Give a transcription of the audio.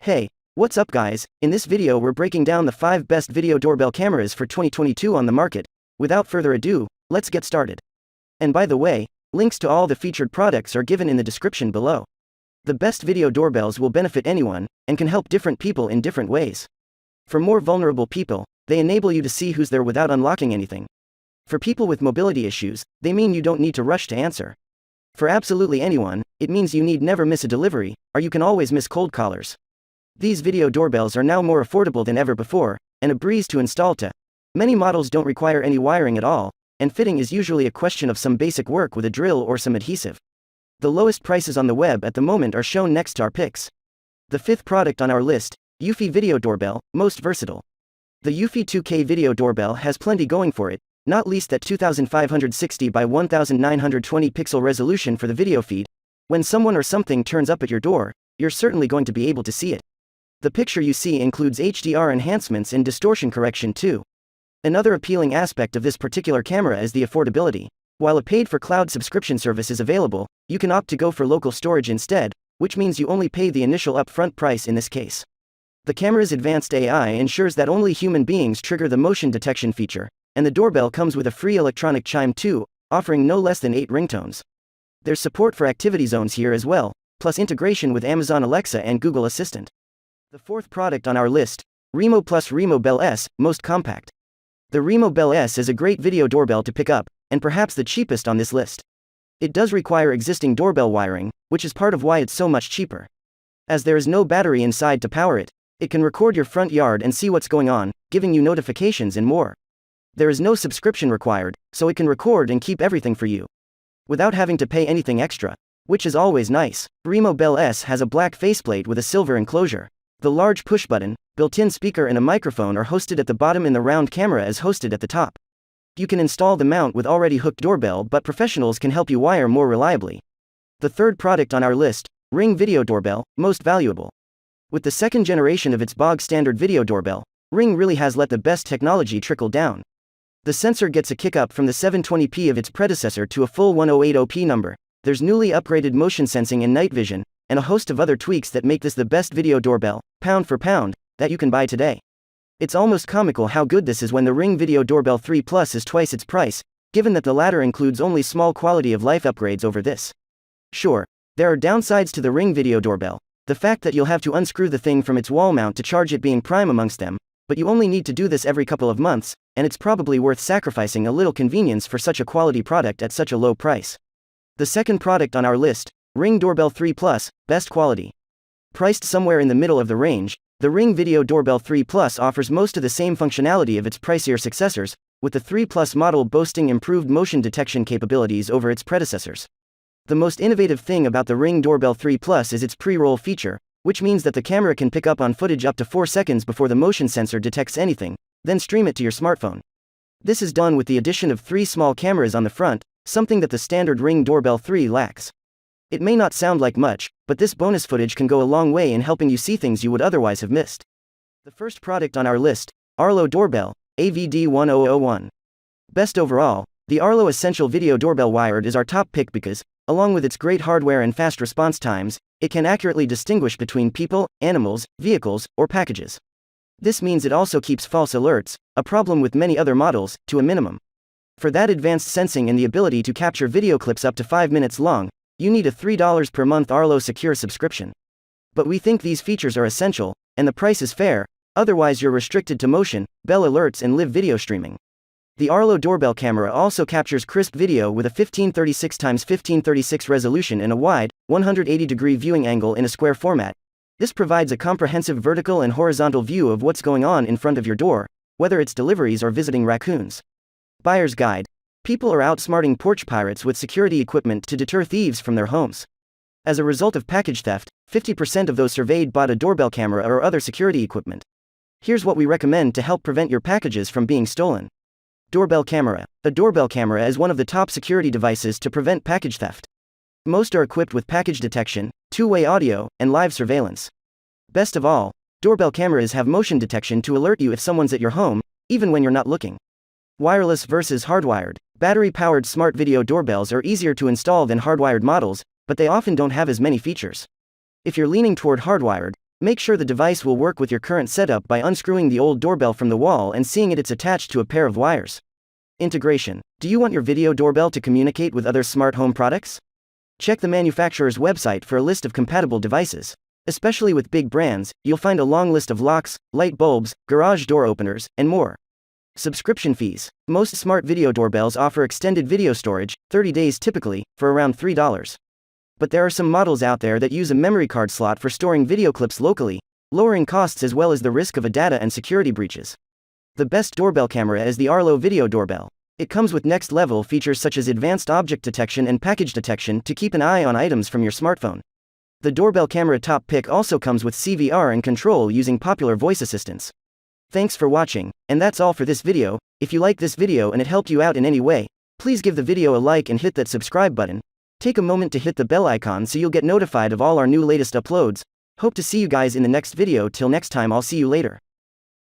Hey, what's up guys? In this video we're breaking down the 5 best video doorbell cameras for 2022 on the market. Without further ado, let's get started. And by the way, links to all the featured products are given in the description below. The best video doorbells will benefit anyone, and can help different people in different ways. For more vulnerable people, they enable you to see who's there without unlocking anything. For people with mobility issues, they mean you don't need to rush to answer. For absolutely anyone, it means you need never miss a delivery, or you can always miss cold callers. These video doorbells are now more affordable than ever before, and a breeze to install too. Many models don't require any wiring at all, and fitting is usually a question of some basic work with a drill or some adhesive. The lowest prices on the web at the moment are shown next to our picks. The 5th product on our list, Eufy Video Doorbell, most versatile. The Eufy 2K Video Doorbell has plenty going for it, not least that 2560 by 1920 pixel resolution for the video feed. When someone or something turns up at your door, you're certainly going to be able to see it. The picture you see includes HDR enhancements and distortion correction too. Another appealing aspect of this particular camera is the affordability. While a paid-for-cloud subscription service is available, you can opt to go for local storage instead, which means you only pay the initial upfront price in this case. The camera's advanced AI ensures that only human beings trigger the motion detection feature, and the doorbell comes with a free electronic chime too, offering no less than 8 ringtones. There's support for activity zones here as well, plus integration with Amazon Alexa and Google Assistant. The 4th product on our list, Remo Plus Remo Bell S, most compact. The Remo Bell S is a great video doorbell to pick up, and perhaps the cheapest on this list. It does require existing doorbell wiring, which is part of why it's so much cheaper. As there is no battery inside to power it, it can record your front yard and see what's going on, giving you notifications and more. There is no subscription required, so it can record and keep everything for you, without having to pay anything extra, which is always nice. Remo Bell S has a black faceplate with a silver enclosure. The large push button, built-in speaker and a microphone are hosted at the bottom and the round camera is hosted at the top. You can install the mount with already hooked doorbell, but professionals can help you wire more reliably. The 3rd product on our list, Ring Video Doorbell, most valuable. With the 2nd generation of its bog standard video doorbell, Ring really has let the best technology trickle down. The sensor gets a kick up from the 720p of its predecessor to a full 1080p number. There's newly upgraded motion sensing and night vision, and a host of other tweaks that make this the best video doorbell, pound for pound, that you can buy today. It's almost comical how good this is when the Ring Video Doorbell 3 Plus is twice its price, given that the latter includes only small quality of life upgrades over this. Sure, there are downsides to the Ring Video Doorbell, the fact that you'll have to unscrew the thing from its wall mount to charge it being prime amongst them, but you only need to do this every couple of months, and it's probably worth sacrificing a little convenience for such a quality product at such a low price. The 2nd product on our list, Ring Doorbell 3 Plus, best quality. Priced somewhere in the middle of the range, the Ring Video Doorbell 3 Plus offers most of the same functionality of its pricier successors, with the 3 Plus model boasting improved motion detection capabilities over its predecessors. The most innovative thing about the Ring Doorbell 3 Plus is its pre-roll feature, which means that the camera can pick up on footage up to 4 seconds before the motion sensor detects anything, then stream it to your smartphone. This is done with the addition of 3 small cameras on the front, something that the standard Ring Doorbell 3 lacks. It may not sound like much, but this bonus footage can go a long way in helping you see things you would otherwise have missed. The 1st product on our list, Arlo Doorbell, AVD1001. Best overall, the Arlo Essential Video Doorbell Wired is our top pick because, along with its great hardware and fast response times, it can accurately distinguish between people, animals, vehicles, or packages. This means it also keeps false alerts, a problem with many other models, to a minimum. For that advanced sensing and the ability to capture video clips up to 5 minutes long, you need a $3 per month Arlo Secure subscription. But we think these features are essential, and the price is fair, otherwise you're restricted to motion, bell alerts and live video streaming. The Arlo doorbell camera also captures crisp video with a 1536x1536 resolution and a wide, 180-degree viewing angle in a square format. This provides a comprehensive vertical and horizontal view of what's going on in front of your door, whether it's deliveries or visiting raccoons. Buyer's guide. People are outsmarting porch pirates with security equipment to deter thieves from their homes. As a result of package theft, 50% of those surveyed bought a doorbell camera or other security equipment. Here's what we recommend to help prevent your packages from being stolen. Doorbell camera. A doorbell camera is one of the top security devices to prevent package theft. Most are equipped with package detection, two-way audio, and live surveillance. Best of all, doorbell cameras have motion detection to alert you if someone's at your home, even when you're not looking. Wireless versus hardwired. Battery-powered smart video doorbells are easier to install than hardwired models, but they often don't have as many features. If you're leaning toward hardwired, Make sure the device will work with your current setup by unscrewing the old doorbell from the wall and seeing it's attached to a pair of wires. Integration. Do you want your video doorbell to communicate with other smart home products? Check the manufacturer's website for a list of compatible devices. Especially with big brands, you'll find a long list of locks, light bulbs, garage door openers, and more. Subscription fees. Most smart video doorbells offer extended video storage, 30 days typically, for around $3. But there are some models out there that use a memory card slot for storing video clips locally, lowering costs as well as the risk of data and security breaches. The best doorbell camera is the Arlo Video Doorbell. It comes with next-level features such as advanced object detection and package detection to keep an eye on items from your smartphone. The doorbell camera top pick also comes with CVR and control using popular voice assistants. Thanks for watching, and that's all for this video. If you like this video and it helped you out in any way, please give the video a like and hit that subscribe button. Take a moment to hit the bell icon so you'll get notified of all our new latest uploads. Hope to see you guys in the next video. Till next time, I'll see you later.